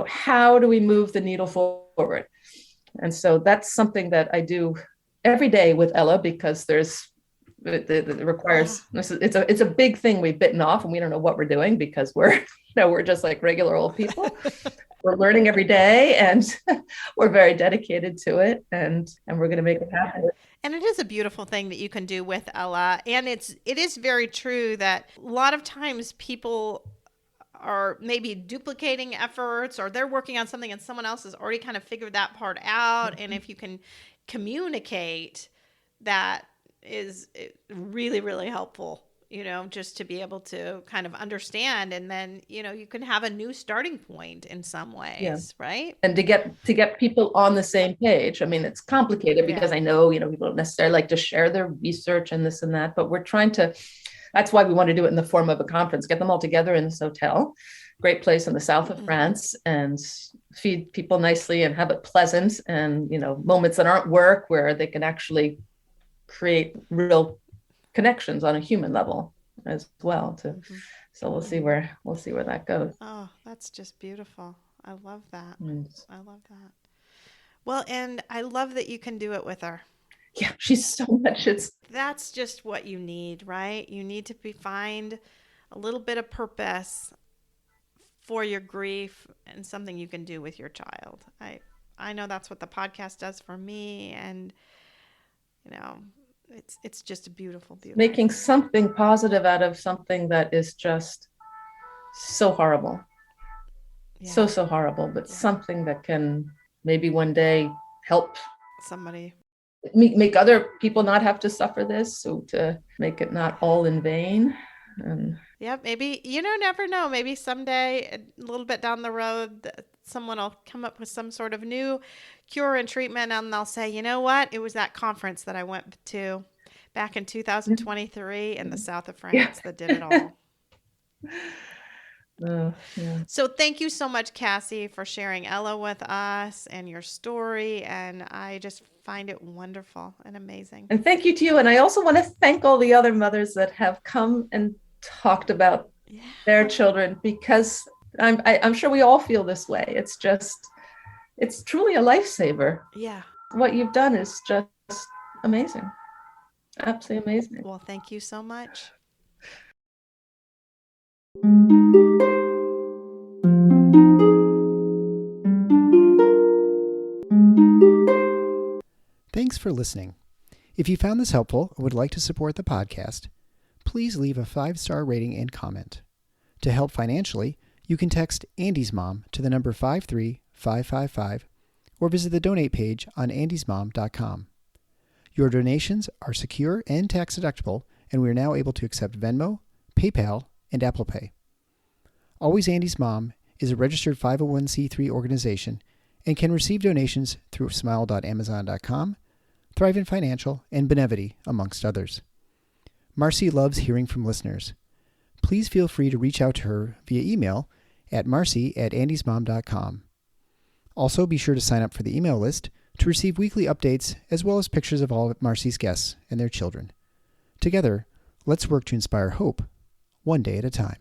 S3: How do we move the needle forward? And so that's something that I do every day with Ella, because it requires, it's a big thing we've bitten off, and we don't know what we're doing because we're just like regular old people. We're learning every day, and we're very dedicated to it, and we're going to make it happen.
S2: And it is a beautiful thing that you can do with Ella. And it is very true that a lot of times people are maybe duplicating efforts, or they're working on something and someone else has already kind of figured that part out. And if you can communicate, that is really, really helpful, just to be able to kind of understand. And then, you can have a new starting point in some ways, right?
S3: And to get people on the same page. It's complicated because I know, people don't necessarily like to share their research and this and that, but we're trying to, that's why we want to do it in the form of a conference, get them all together in this hotel, great place in the south of France, and feed people nicely and have it pleasant, and, moments that aren't work where they can actually create real connections on a human level. as well. So we'll see where that goes.
S2: Oh, that's just beautiful. I love that.
S3: And
S2: I love that. Well, and I love that you can do it with her.
S3: yeah, she's so much.
S2: That's just what you need, right? You need to find a little bit of purpose for your grief and something you can do with your child. I know that's what the podcast does for me, and it's just a beautiful
S3: making something positive out of something that is just so horrible. Yeah. So horrible, but something that can maybe one day help
S2: somebody,
S3: make other people not have to suffer this, so to make it not all in vain. And
S2: yeah, maybe, never know, maybe someday a little bit down the road someone will come up with some sort of new cure and treatment, and they'll say, you know what, it was that conference that I went to back in 2023 in the south of France that did it all.
S3: Yeah.
S2: So thank you so much, Cassie, for sharing Ella with us and your story. And I just find it wonderful and amazing.
S3: And thank you to you. And I also want to thank all the other mothers that have come and talked about their children, because I'm sure we all feel this way. It's truly a lifesaver.
S2: Yeah.
S3: What you've done is just amazing. Absolutely amazing.
S2: Well, thank you so much.
S1: Thanks for listening. If you found this helpful or would like to support the podcast, please leave a 5-star rating and comment. To help financially, you can text Andy's Mom to the number 53555 or visit the donate page on andysmom.com. Your donations are secure and tax deductible, and we are now able to accept Venmo, PayPal, and Apple Pay. Always Andy's Mom is a registered 501c3 organization and can receive donations through smile.amazon.com, Thrivent Financial, and Benevity, amongst others. Marcy loves hearing from listeners. Please feel free to reach out to her via email at marcy@andysmom.com. Also, be sure to sign up for the email list to receive weekly updates as well as pictures of all of Marcy's guests and their children. Together, let's work to inspire hope, one day at a time.